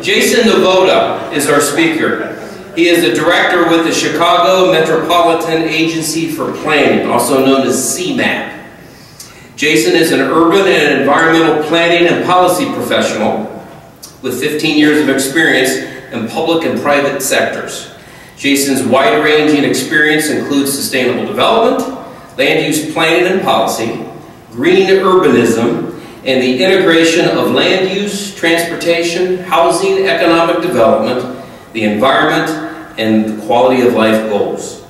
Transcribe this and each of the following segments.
Jason Navota is our speaker. He is the director with the Chicago Metropolitan Agency for Planning, also known as CMAP. Jason is an urban and environmental planning and policy professional with 15 years of experience in public and private sectors. Jason's wide-ranging experience includes sustainable development, land use planning and policy, green urbanism, and the integration of land use, transportation, housing, economic development, the environment, and the quality of life goals.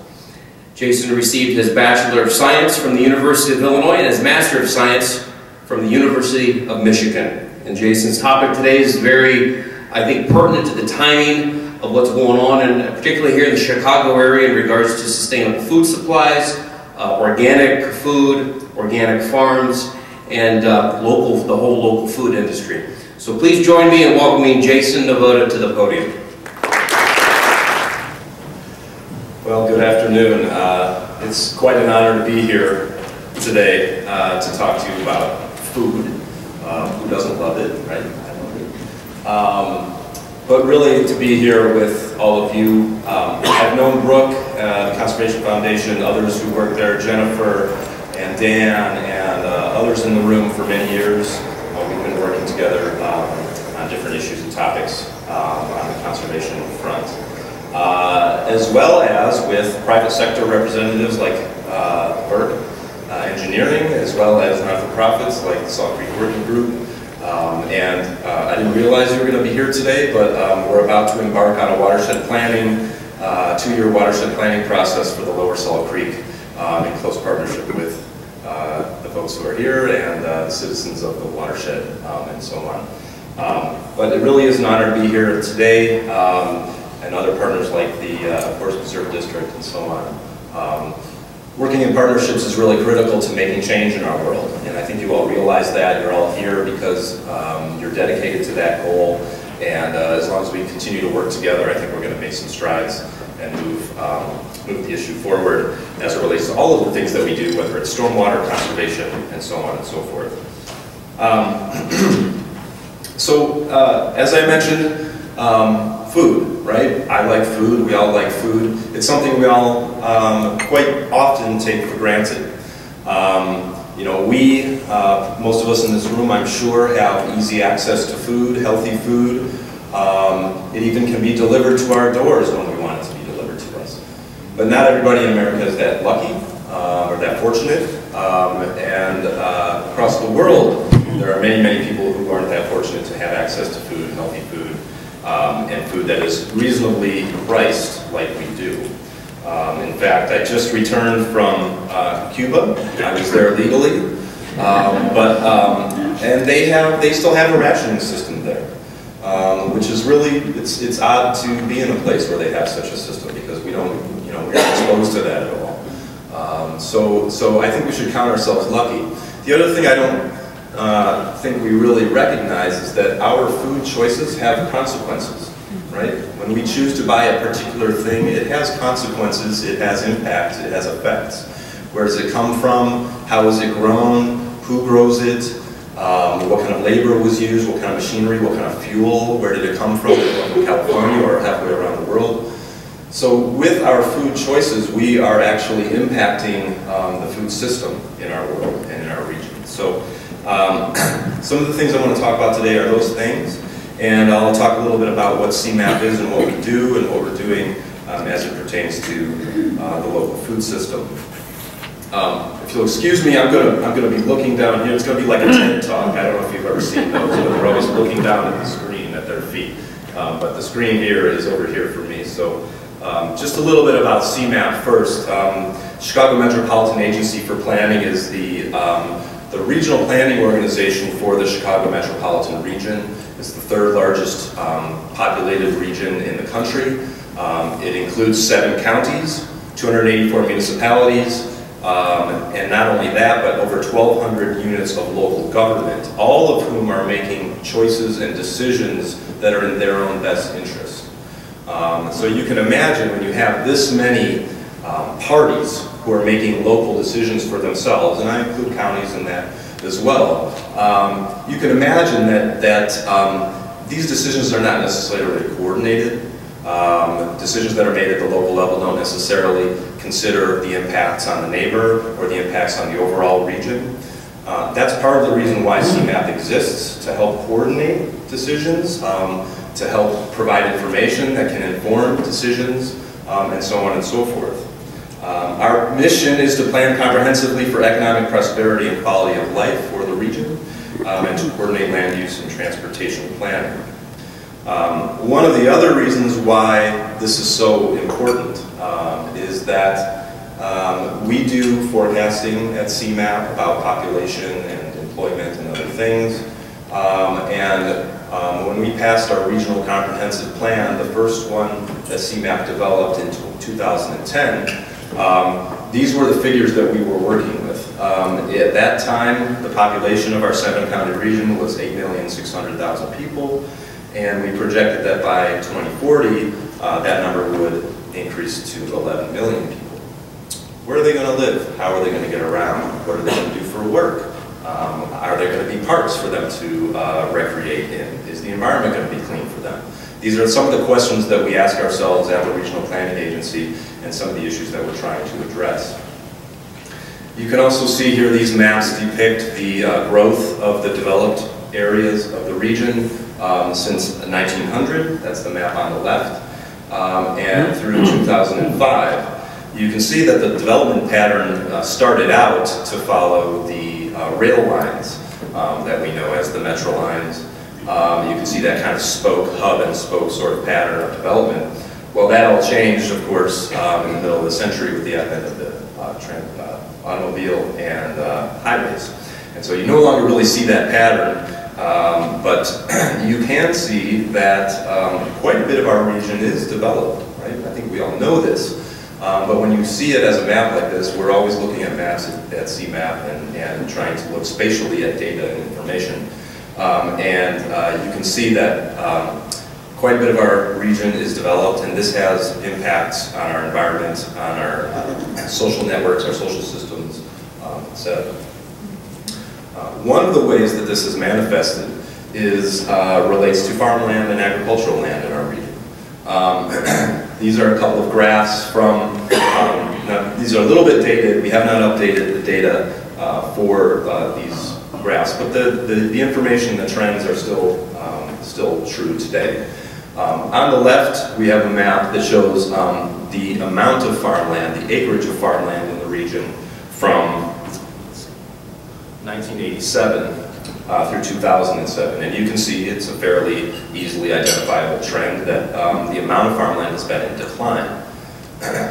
Jason received his Bachelor of Science from the University of Illinois and his Master of Science from the University of Michigan. And Jason's topic today is very, I think, pertinent to the timing of what's going on, and particularly here in the Chicago area in regards to sustainable food supplies, organic food, organic farms, and the whole local food industry. So please join me in welcoming Jason Navota to the podium. Well, good afternoon. It's quite an honor to be here today to talk to you about food. Who doesn't love it, right? I love it. But really to be here with all of you. I've known Brooke, the Conservation Foundation, others who work there, Jennifer and Dan and others in the room for many years. We've been working together on different issues and topics on the conservation front. As well as with private sector representatives like Burke Engineering, as well as not-for-profits like the Salt Creek Working Group. I didn't realize you were going to be here today, but we're about to embark on a watershed planning, two-year watershed planning process for the Lower Salt Creek in close partnership with the folks who are here and the citizens of the watershed and so on. But it really is an honor to be here today, and other partners like the Forest Preserve District and so on. Working in partnerships is really critical to making change in our world, and I think you all realize that. You're all here because you're dedicated to that goal, and as long as we continue to work together, I think we're going to make some strides and move the issue forward as it relates to all of the things that we do, whether it's stormwater conservation and so on and so forth. As I mentioned, food, right? I like food, we all like food. It's something we all quite often take for granted. You know, most of us in this room, I'm sure, have easy access to food, healthy food. It even can be delivered to our doors when we want it to be delivered to us. But not everybody in America is that lucky or that fortunate. Across the world, there are many, many people who aren't that fortunate to have access to food, healthy food, and food that is reasonably priced like we do. In fact, I just returned from Cuba. I was there legally, and they still have a rationing system there, which is really it's odd to be in a place where they have such a system because we don't, you know, we're not exposed to that at all. So I think we should count ourselves lucky. The other thing I don't think we really recognize is that our food choices have consequences, right? When we choose to buy a particular thing, it has consequences, it has impact, it has effects. Where does it come from? How is it grown? Who grows it? What kind of labor was used? What kind of machinery? What kind of fuel? Where did it come from? Did it come from California or halfway around the world? So with our food choices, we are actually impacting the food system in our world and in our region. So some of the things I want to talk about today are those things, and I'll talk a little bit about what CMAP is and what we do and what we're doing as it pertains to the local food system. If you'll excuse me, I'm gonna be looking down here. It's gonna be like a TED Talk. I don't know if you've ever seen those, but they're always looking down at the screen at their feet. But the screen here is over here for me. So just a little bit about CMAP first. Chicago Metropolitan Agency for Planning is the regional planning organization for the Chicago metropolitan region. It's the third largest populated region in the country. It includes 7 counties, 284 municipalities, and not only that, but over 1,200 units of local government, all of whom are making choices and decisions that are in their own best interest. So you can imagine when you have this many parties who are making local decisions for themselves, and I include counties in that as well, you can imagine that These decisions are not necessarily coordinated. Decisions that are made at the local level don't necessarily consider the impacts on the neighbor or the impacts on the overall region. That's part of the reason why CMAP exists, to help coordinate decisions, to help provide information that can inform decisions, and so on and so forth. Our mission is to plan comprehensively for economic prosperity and quality of life for the region, and to coordinate land use and transportation planning. One of the other reasons why this is so important is that we do forecasting at CMAP about population and employment and other things. When we passed our regional comprehensive plan, the first one that CMAP developed in 2010, these were the figures that we were working with. At that time, the population of our 7-county region was 8,600,000 people, and we projected that by 2040, that number would increase to 11 million people. Where are they going to live? How are they going to get around? What are they going to do for work? Are there going to be parks for them to recreate in? Is the environment going to be clean for them? These are some of the questions that we ask ourselves at the Regional Planning Agency and some of the issues that we're trying to address. You can also see here these maps depict the growth of the developed areas of the region since 1900. That's the map on the left. And through 2005. You can see that the development pattern started out to follow the rail lines that we know as the metro lines. You can see that kind of spoke, hub and spoke sort of pattern of development. Well, that all changed, of course, in the middle of the century with the advent of the automobile and highways. And so you no longer really see that pattern, but you can see that quite a bit of our region is developed, right? I think we all know this. But when you see it as a map like this, we're always looking at maps at CMAP and trying to look spatially at data and information. You can see that quite a bit of our region is developed, and this has impacts on our environment, on our social networks, our social systems, etc. One of the ways that this is manifested is relates to farmland and agricultural land in our region. These are a couple of graphs from, now these are a little bit dated. We have not updated the data for these graphs, but the information, the trends are still true today. On the left, we have a map that shows the amount of farmland, the acreage of farmland in the region from 1987 through 2007. And you can see it's a fairly easily identifiable trend that the amount of farmland has been in decline.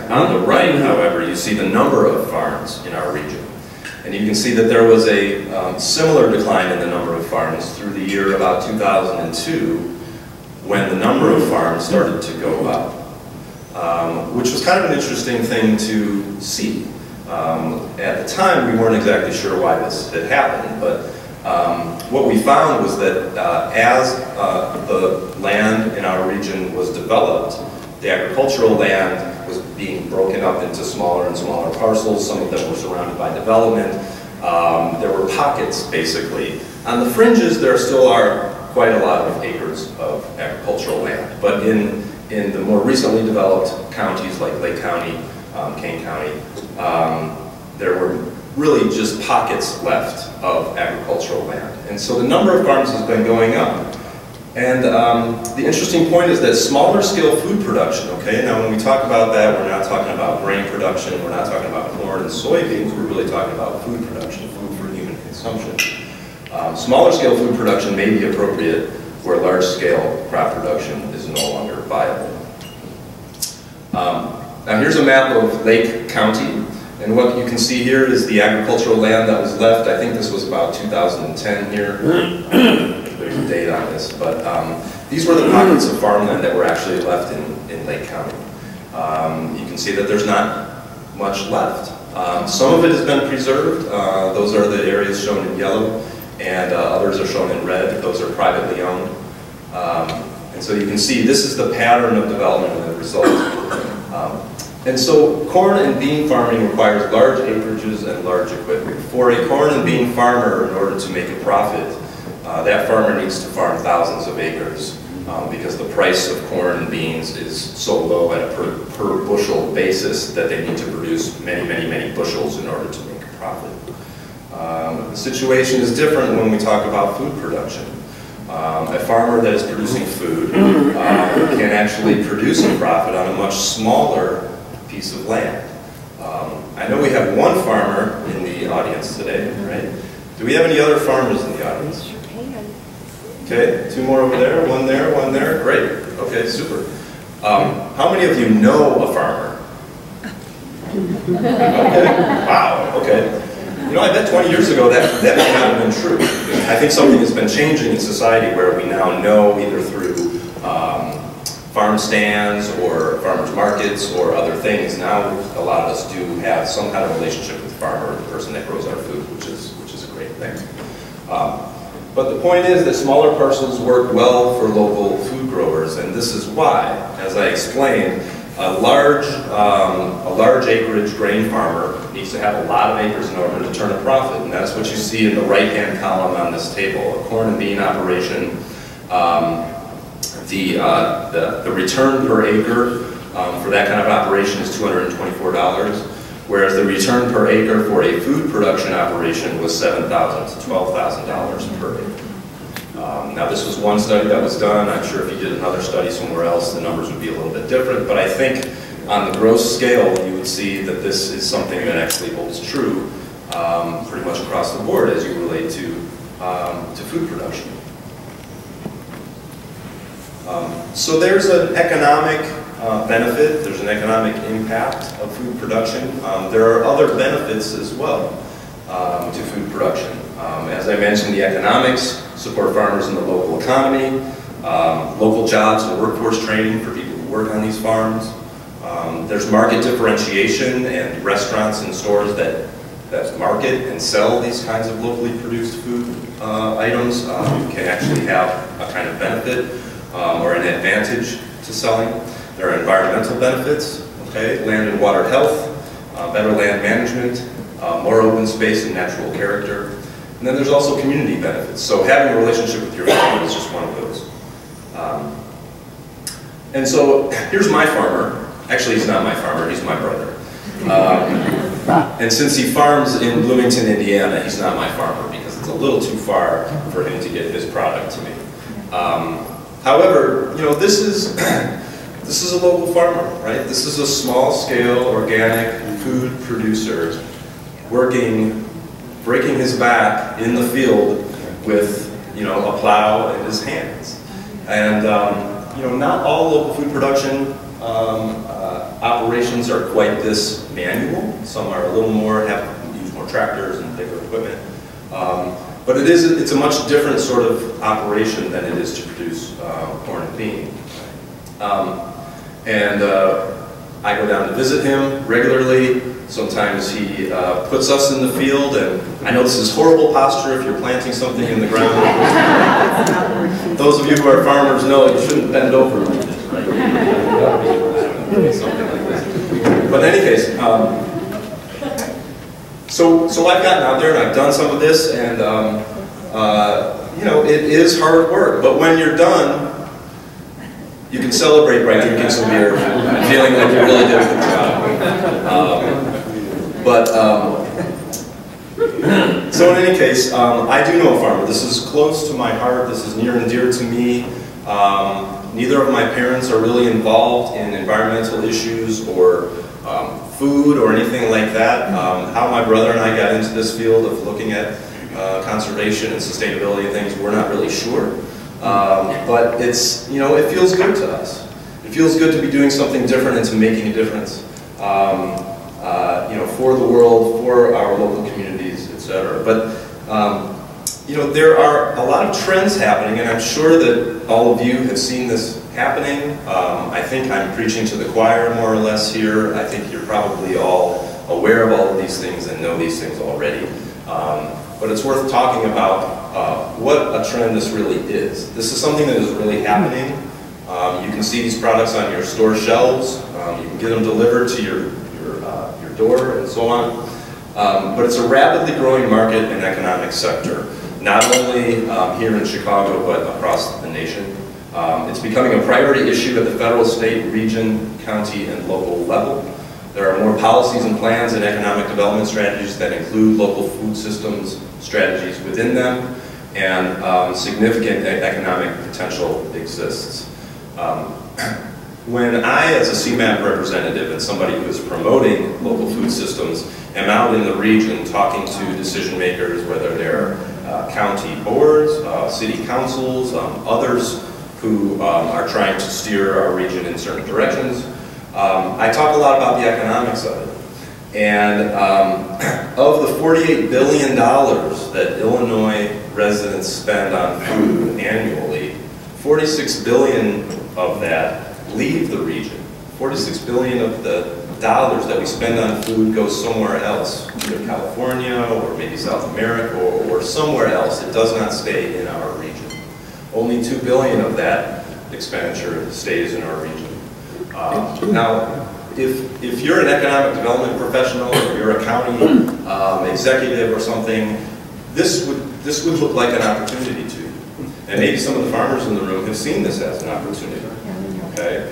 On the right, however, you see the number of farms in our region. And you can see that there was a similar decline in the number of farms through the year about 2002, when the number of farms started to go up, which was kind of an interesting thing to see. At the time, we weren't exactly sure why this had happened, but what we found was that as the land in our region was developed, the agricultural land was being broken up into smaller and smaller parcels. Some of them were surrounded by development. There were pockets, basically. On the fringes, there still are quite a lot of acres of agricultural land, but in the more recently developed counties like Lake County, Kane County, there were really just pockets left of agricultural land. And so the number of farms has been going up. And the interesting point is that smaller scale food production, okay? Now when we talk about that, we're not talking about grain production, we're not talking about corn and soybeans, we're really talking about food production, food for human consumption. Smaller scale food production may be appropriate where large scale crop production is no longer viable. Now here's a map of Lake County, and what you can see here is the agricultural land that was left. I think this was about 2010 here. There's a date on this, but these were the pockets of farmland that were actually left in Lake County. You can see that there's not much left. Some of it has been preserved. Those are the areas shown in yellow, and others are shown in red. Those are privately owned. And so you can see this is the pattern of development and the result. And so corn and bean farming requires large acreages and large equipment. For a corn and bean farmer, in order to make a profit, that farmer needs to farm thousands of acres because the price of corn and beans is so low at a per bushel basis that they need to produce many, many, many bushels in order to make a profit. The situation is different when we talk about food production. A farmer that is producing food can actually produce a profit on a much smaller piece of land. I know we have one farmer in the audience today, right? Do we have any other farmers in the audience? Okay, two more over there, one there, great. Okay, super. How many of you know a farmer? Okay, wow, okay. You know, I bet 20 years ago that may not have been true. I think something has been changing in society where we now know either through farm stands or farmers markets or other things. Now a lot of us do have some kind of relationship with the farmer or the person that grows our food, which is a great thing. But the point is that smaller parcels work well for local food growers, and this is why, as I explained, a large acreage grain farmer needs to have a lot of acres in order to turn a profit, and that's what you see in the right-hand column on this table. A corn and bean operation, the return per acre for that kind of operation is $224, whereas the return per acre for a food production operation was $7,000 to $12,000 per acre. Now this was one study that was done. I'm sure if you did another study somewhere else, the numbers would be a little bit different, but I think on the gross scale, you would see that this is something that actually holds true pretty much across the board as you relate to food production. So there's an economic benefit, there's an economic impact of food production. There are other benefits as well to food production. As I mentioned, the economics support farmers in the local economy, local jobs and workforce training for people who work on these farms. There's market differentiation and restaurants and stores that market and sell these kinds of locally produced food items can actually have a kind of benefit or an advantage to selling. There are environmental benefits, okay, land and water health, better land management, more open space and natural character. And then there's also community benefits. So having a relationship with your farmer is just one of those. And so here's my farmer. Actually, he's not my farmer, he's my brother. And since he farms in Bloomington, Indiana, he's not my farmer because it's a little too far for him to get his product to me. However, you know, this is a local farmer, right? This is a small-scale organic food producer breaking his back in the field with, you know, a plow in his hands. And, you know, not all local food production operations are quite this manual. Some are a little more, use more tractors and bigger equipment. But it's a much different sort of operation than it is to produce corn and bean. I go down to visit him regularly. Sometimes he puts us in the field, and I know this is horrible posture if you're planting something in the ground. Those of you who are farmers know you shouldn't bend over like this, right? Something like this. But in any case, so I've gotten out there and I've done some of this, and you know, it is hard work. But when you're done, you can celebrate by drinking some beer and feeling like you really did a good job. So in any case, I do know a farmer. This is close to my heart. This is near and dear to me. Neither of my parents are really involved in environmental issues or food or anything like that. How my brother and I got into this field of looking at conservation and sustainability and things, we're not really sure. But it's, you know, it feels good to us. It feels good to be doing something different and to making a difference, you know, for the world, for our local communities, etc. But you know, there are a lot of trends happening, and I'm sure that all of you have seen this happening. I think I'm preaching to the choir more or less here. I think you're probably all aware of all of these things and know these things already. But it's worth talking about what a trend this really is. This is something that is really happening. You can see these products on your store shelves. You can get them delivered to your door and so on. But it's a rapidly growing market and economic sector. not only here in Chicago, but across the nation. It's becoming a priority issue at the federal, state, region, county, and local level. There are more policies and plans and economic development strategies that include local food systems strategies within them, and significant economic potential exists. When I, as a CMAP representative and somebody who is promoting local food systems, am out in the region talking to decision makers, whether they're county boards, city councils, others who are trying to steer our region in certain directions, I talk a lot about the economics of it. And of the $48 billion that Illinois residents spend on food annually, 46 billion of that leave the region. 46 billion of the dollars that we spend on food goes somewhere else, either California or maybe South America or somewhere else. It does not stay in our region. Only 2 billion of that expenditure stays in our region. Now, if you're an economic development professional, or you're a county executive or something, this would look like an opportunity to you. And maybe some of the farmers in the room have seen this as an opportunity. Okay?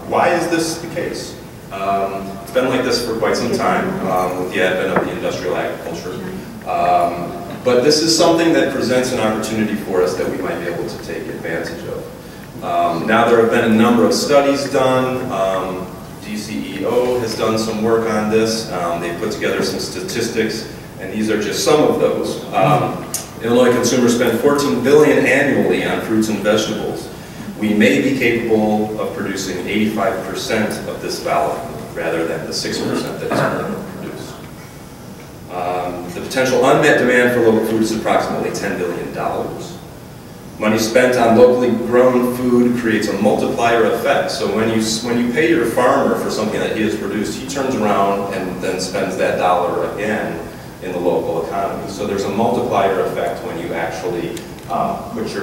Why is this the case? It's been like this for quite some time with the advent of the industrial agriculture. But this is something that presents an opportunity for us that we might be able to take advantage of. Now there have been a number of studies done. DCEO has done some work on this. They've put together some statistics, and these are just some of those. Illinois consumers spend $14 billion annually on fruits and vegetables. We may be capable of producing 85% of this volume rather than the 6% that is currently produced. The potential unmet demand for local food is approximately $10 billion. Money spent on locally grown food creates a multiplier effect. So when you pay your farmer for something that he has produced, he turns around and then spends that dollar again in the local economy. So there's a multiplier effect when you actually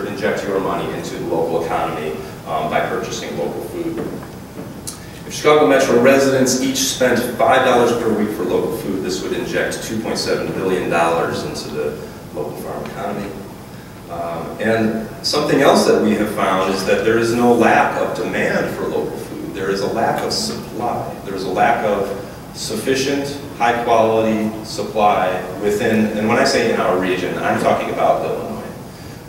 inject your money into the local economy by purchasing local food. If Chicago Metro residents each spent $5 per week for local food, this would inject $2.7 billion into the local farm economy. And something else that we have found is that there is no lack of demand for local food. There is a lack of supply. There is a lack of sufficient, high-quality supply within, and when I say in our region, I'm talking about Illinois.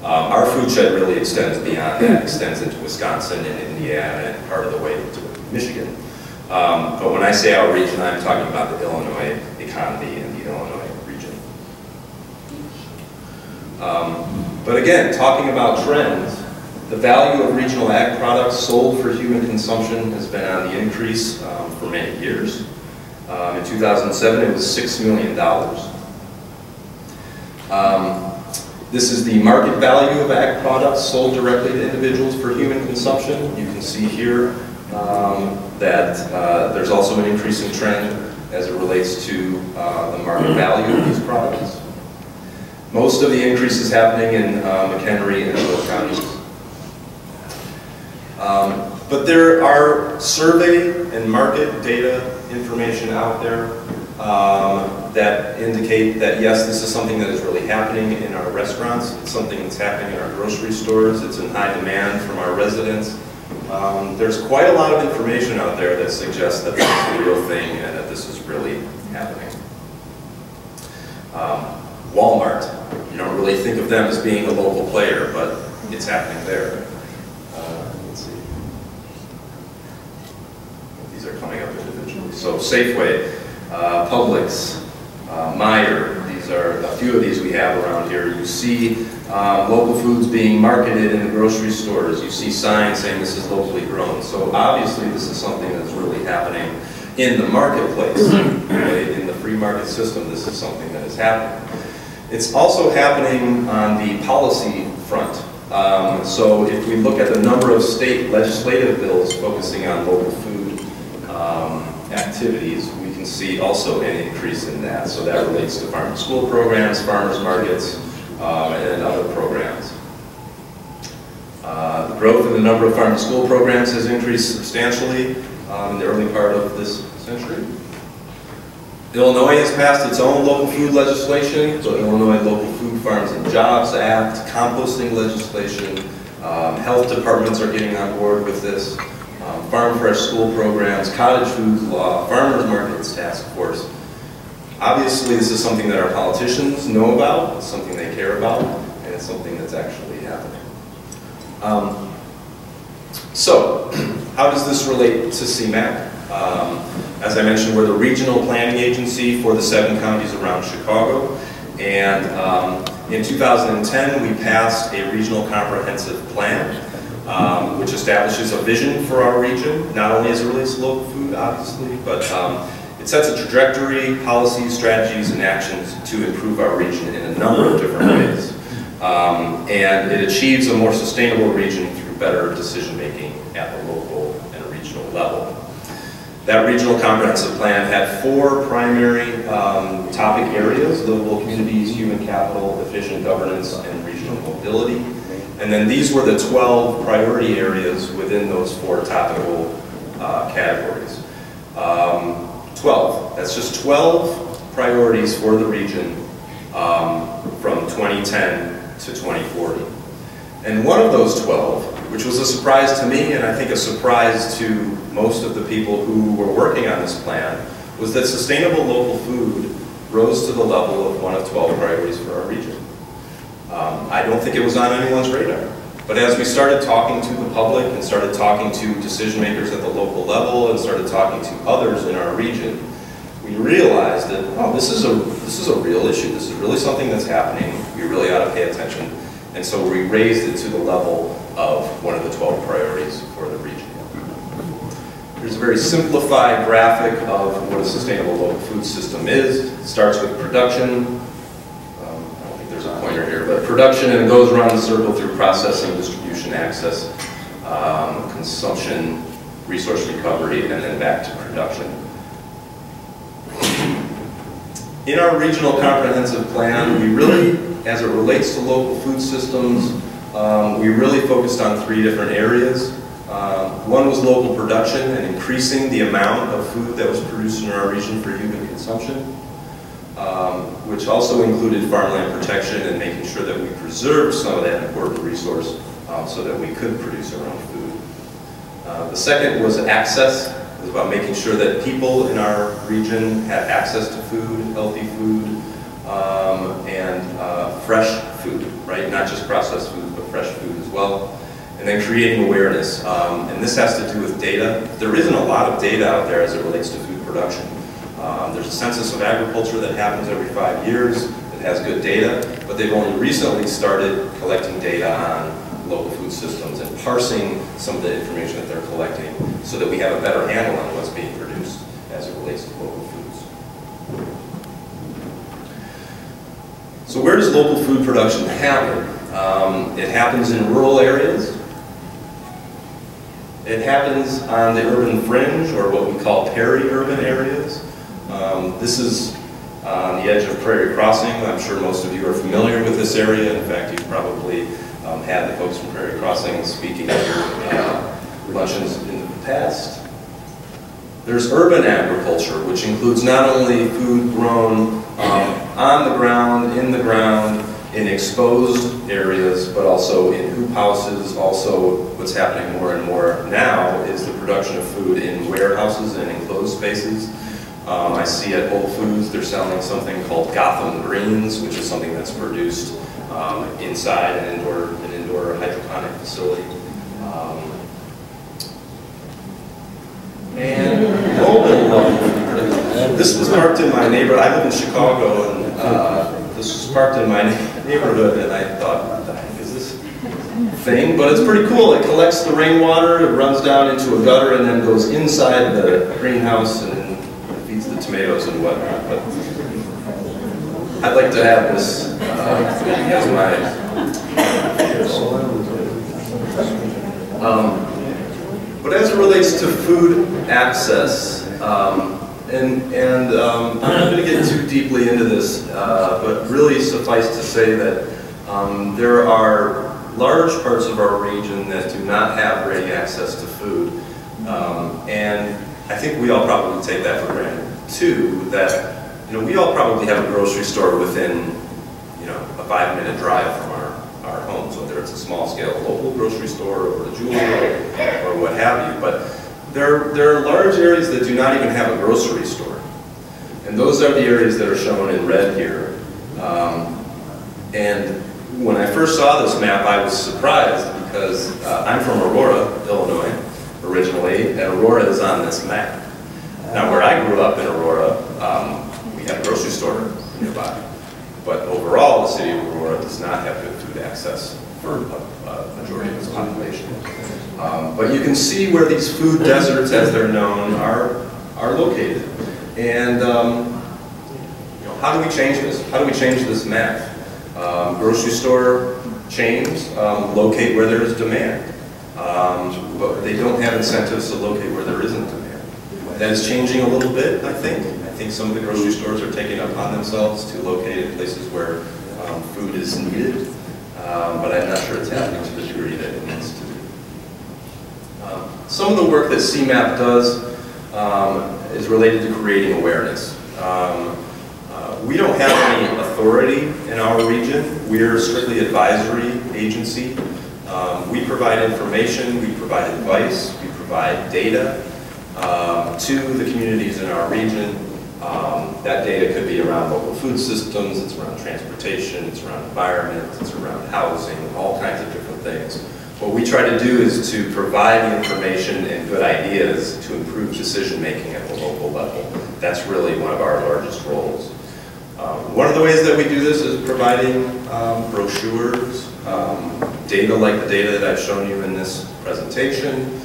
Our food shed really extends beyond that, extends into Wisconsin and Indiana and part of the way to Michigan. But when I say our region, I'm talking about the Illinois economy and the Illinois region. But again, talking about trends, the value of regional ag products sold for human consumption has been on the increase for many years. In 2007, it was $6 million. This is the market value of ag products sold directly to individuals for human consumption. You can see here that there's also an increasing trend as it relates to the market value of these products. Most of the increase is happening in McHenry and Will counties. But there are survey and market data information out there that indicate that yes, this is something that is really happening in our restaurants. It's something that's happening in our grocery stores. It's in high demand from our residents. There's quite a lot of information out there that suggests that this is a real thing and that this is really happening. Walmart, you don't really think of them as being a local player, but it's happening there. Let's see. These are coming up individually. So Safeway, Publix, Meijer, these are a few of these we have around here. You see local foods being marketed in the grocery stores. You see signs saying this is locally grown. So obviously this is something that's really happening in the marketplace. Okay? In the free market system, this is something that is happening. It's also happening on the policy front. So if we look at the number of state legislative bills focusing on local food activities, we can see also an increase in that. So that relates to farm to school programs, farmers markets, and other programs. The growth in the number of farm to school programs has increased substantially in the early part of this century. Illinois has passed its own local food legislation, the Illinois Local Food Farms and Jobs Act, composting legislation, health departments are getting on board with this, farm fresh school programs, cottage foods law, farmers markets task force. Obviously, this is something that our politicians know about, it's something they care about, and it's something that's actually happening. So, how does this relate to CMAP? As I mentioned, we're the regional planning agency for the 7 counties around Chicago, and in 2010 we passed a regional comprehensive plan which establishes a vision for our region, not only as it relates to local food, obviously, but it sets a trajectory, policies, strategies, and actions to improve our region in a number of different ways. And it achieves a more sustainable region through better decision-making at the local and regional level. That regional comprehensive plan had 4 primary topic areas: livable communities, human capital, efficient governance, and regional mobility. And then these were the 12 priority areas within those 4 topical categories. 12, that's just 12 priorities for the region from 2010 to 2040. And one of those 12, which was a surprise to me, and I think a surprise to most of the people who were working on this plan, was that sustainable local food rose to the level of one of 12 priorities for our region. I don't think it was on anyone's radar. But as we started talking to the public and started talking to decision makers at the local level and started talking to others in our region, we realized that, oh, this is a real issue. This is really something that's happening. We really ought to pay attention. And so we raised it to the level of one of the 12 priorities for the region. Here's a very simplified graphic of what a sustainable local food system is. It starts with production. I don't think there's a pointer here, but production, and it goes around the circle through processing, distribution, access, consumption, resource recovery, and then back to production. In our regional comprehensive plan, we really, as it relates to local food systems, we really focused on 3 different areas. One was local production and increasing the amount of food that was produced in our region for human consumption, which also included farmland protection and making sure that we preserved some of that important resource so that we could produce our own food. The second was access. It was about making sure that people in our region had access to food, healthy food, and fresh food, right? Not just processed food, but fresh food as well. And then creating awareness. And this has to do with data. There isn't a lot of data out there as it relates to food production. There's a census of agriculture that happens every 5 years that has good data, but they've only recently started collecting data on local food systems and parsing some of the information that they're collecting so that we have a better handle on what's being produced as it relates to local foods. So where does local food production happen? It happens in rural areas. It happens on the urban fringe, or what we call peri-urban areas. This is on the edge of Prairie Crossing. I'm sure most of you are familiar with this area. In fact, you've probably had the folks from Prairie Crossing speaking at your luncheons in the past. There's urban agriculture, which includes not only food grown on the ground, in exposed areas, but also in hoop houses. Also, what's happening more and more now is the production of food in warehouses and enclosed spaces. I see at Whole Foods they're selling something called Gotham Greens, which is something that's produced inside an indoor hydroponic facility. And mobile. This was parked in my neighborhood. I live in Chicago, and this was parked in my neighborhood, and I thought, what the heck is this thing? But it's pretty cool. It collects the rainwater, it runs down into a gutter, and then goes inside the greenhouse and feeds the tomatoes and whatnot. But I'd like to have this as my. But as it relates to food access, I'm not going to get too deeply into this, but really suffice to say that there are large parts of our region that do not have ready access to food. And I think we all probably take that for granted too, that You know, we all probably have a grocery store within, you know, a 5-minute drive from our homes, whether it's a small scale local grocery store or a jeweler or what have you. But there are large areas that do not even have a grocery store. And those are the areas that are shown in red here. And when I first saw this map, I was surprised because I'm from Aurora, Illinois, originally, and Aurora is on this map. Now, where I grew up in Aurora, we had a grocery store nearby. But overall, the city of Aurora does not have good food access for a majority of its population. But you can see where these food deserts, as they're known, are located. And you know, how do we change this? How do we change this map? Grocery store chains locate where there is demand, but they don't have incentives to locate where there isn't demand. That is changing a little bit, I think. I think some of the grocery stores are taking it upon themselves to locate in places where food is needed, but I'm not sure it's happening to the degree that it needs to be. Some of the work that CMAP does is related to creating awareness. We don't have any authority in our region. We're a strictly advisory agency. We provide information, we provide advice, we provide data to the communities in our region. That data could be around local food systems, it's around transportation, it's around environment, it's around housing, all kinds of different things. What we try to do is to provide the information and good ideas to improve decision making at the local level. That's really one of our largest roles. One of the ways that we do this is providing brochures, data like the data that I've shown you in this presentation.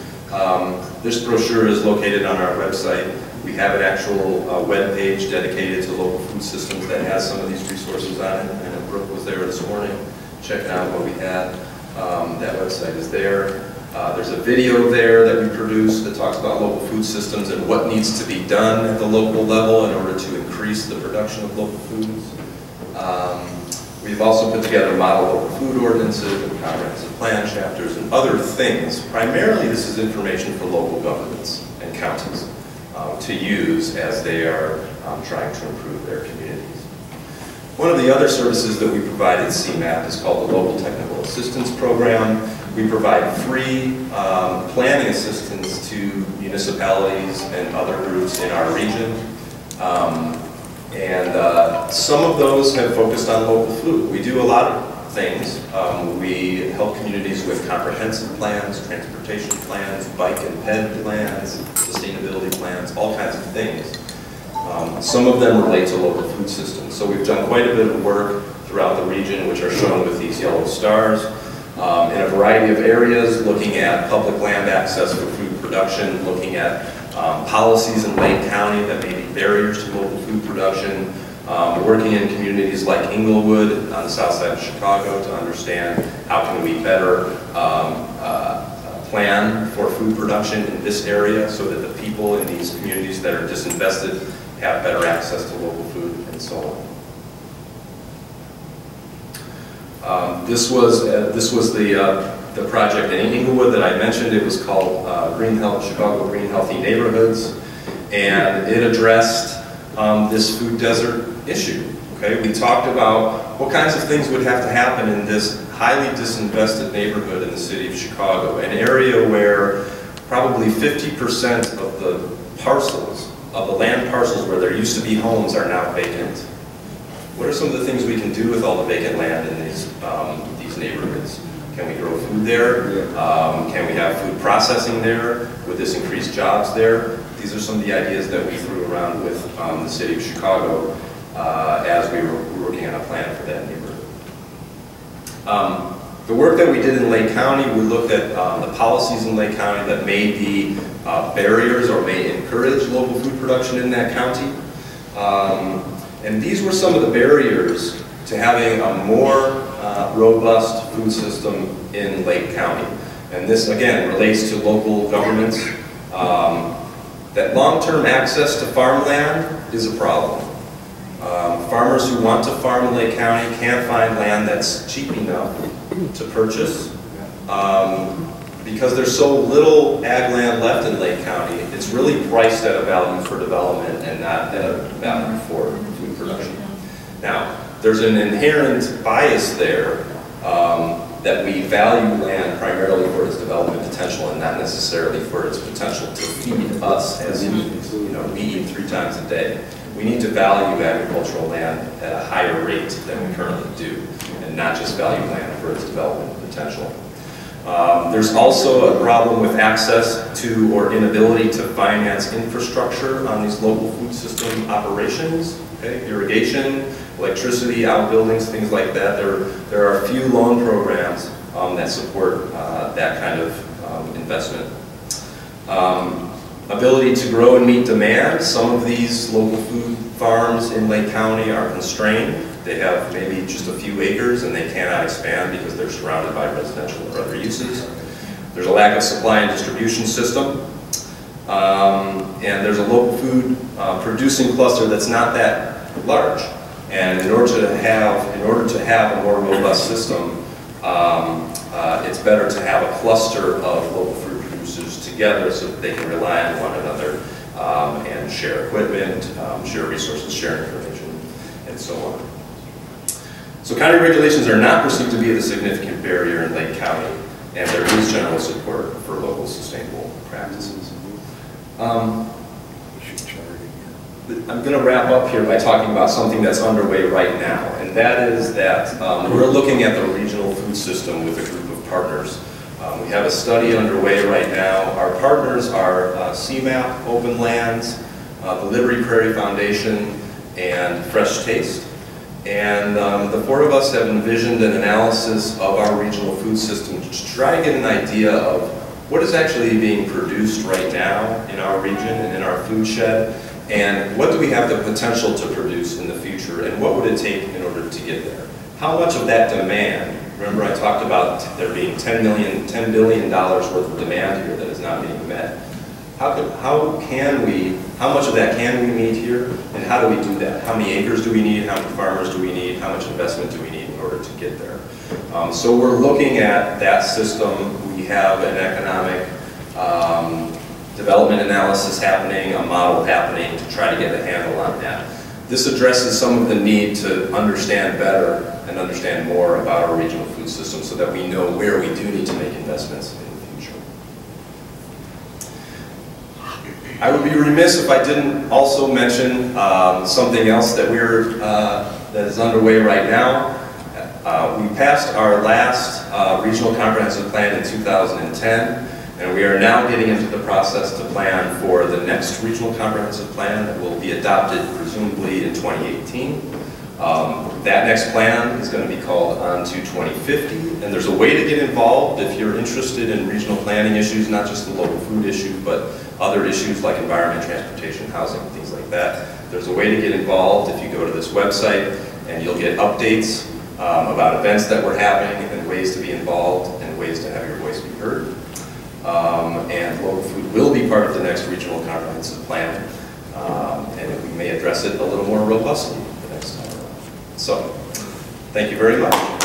This brochure is located on our website. We have an actual web page dedicated to local food systems that has some of these resources on it. I know Brooke was there this morning checking out what we had. That website is there. There's a video there that we produce that talks about local food systems and what needs to be done at the local level in order to increase the production of local foods. We've also put together model local food ordinances and comprehensive plan chapters and other things. Primarily, this is information for local governments and counties to use as they are trying to improve their communities. One of the other services that we provide at CMAP is called the Local Technical Assistance Program. We provide free planning assistance to municipalities and other groups in our region. Some of those have focused on local food. We do a lot of things. We help communities with comprehensive plans, transportation plans, bike and ped plans, sustainability plans, all kinds of things. Some of them relate to local food systems. So we've done quite a bit of work throughout the region, which are shown with these yellow stars, in a variety of areas, looking at public land access for food production, looking at policies in Lake County that may be barriers to local food production, working in communities like Englewood on the south side of Chicago to understand how can we better plan for food production in this area so that the people in these communities that are disinvested have better access to local food and so on. This was the project in Englewood that I mentioned. It was called Chicago Green Healthy Neighborhoods, and it addressed this food desert issue. Okay, we talked about what kinds of things would have to happen in this highly disinvested neighborhood in the city of Chicago, an area where probably 50% of the parcels, of the land parcels where there used to be homes, are now vacant. What are some of the things we can do with all the vacant land in these neighborhoods? Can we grow food there? Can we have food processing there? Would this increase jobs there? These are some of the ideas that we threw around with the city of Chicago as we were working on a plan for that neighborhood. The work that we did in Lake County, we looked at the policies in Lake County that may be barriers or may encourage local food production in that county. And these were some of the barriers to having a more robust food system in Lake County. And this, again, relates to local governments. That long-term access to farmland is a problem. Farmers who want to farm in Lake County can't find land that's cheap enough to purchase. because there's so little ag land left in Lake County, it's really priced at a value for development and not at a value for food production. Now, there's an inherent bias there that we value land primarily for its development potential and not necessarily for its potential to feed us as humans. You know, we eat 3 times a day. We need to value agricultural land at a higher rate than we currently do, and not just value land for its development potential. There's also a problem with access to or inability to finance infrastructure on these local food system operations. Okay? Irrigation, electricity, outbuildings, things like that. There are a few loan programs that support that kind of investment. Ability to grow and meet demand. Some of these local food farms in Lake County are constrained. They have maybe just a few acres and they cannot expand because they're surrounded by residential or other uses. There's a lack of supply and distribution system. And there's a local food producing cluster that's not that large. And in order to have a more robust system, it's better to have a cluster of local food producers together so that they can rely on one another and share equipment, share resources, share information, and so on. So county regulations are not perceived to be a significant barrier in Lake County, and there is general support for local sustainable practices. I'm going to wrap up here by talking about something that's underway right now, and that is that we're looking at the regional food system with a group of partners. We have a study underway right now. Our partners are CMAP, Open Lands, the Liberty Prairie Foundation, and Fresh Taste. And the 4 of us have envisioned an analysis of our regional food system to try to get an idea of what is actually being produced right now in our region and in our food shed, and what do we have the potential to produce in the future, and what would it take in order to get there? How much of that demand, remember I talked about there being $10 billion worth of demand here that is not being met. How much of that can we meet here, and how do we do that? How many acres do we need? How many farmers do we need? How much investment do we need in order to get there? So we're looking at that system. We have an economic development analysis happening, a model happening to try to get a handle on that. This addresses some of the need to understand better and understand more about our regional food system so that we know where we do need to make investments in the future. I would be remiss if I didn't also mention something else that that is underway right now. We passed our last regional comprehensive plan in 2010, and we are now getting into the process to plan for the next regional comprehensive plan that will be adopted presumably in 2018. That next plan is going to be called On to 2050, and there's a way to get involved if you're interested in regional planning issues, not just the local food issue, but other issues like environment, transportation, housing, things like that. There's a way to get involved if you go to this website, and you'll get updates about events that we're having and ways to be involved and ways to have your voice be heard. And local food will be part of the next regional comprehensive plan, and we may address it a little more robustly the next time around. So, thank you very much.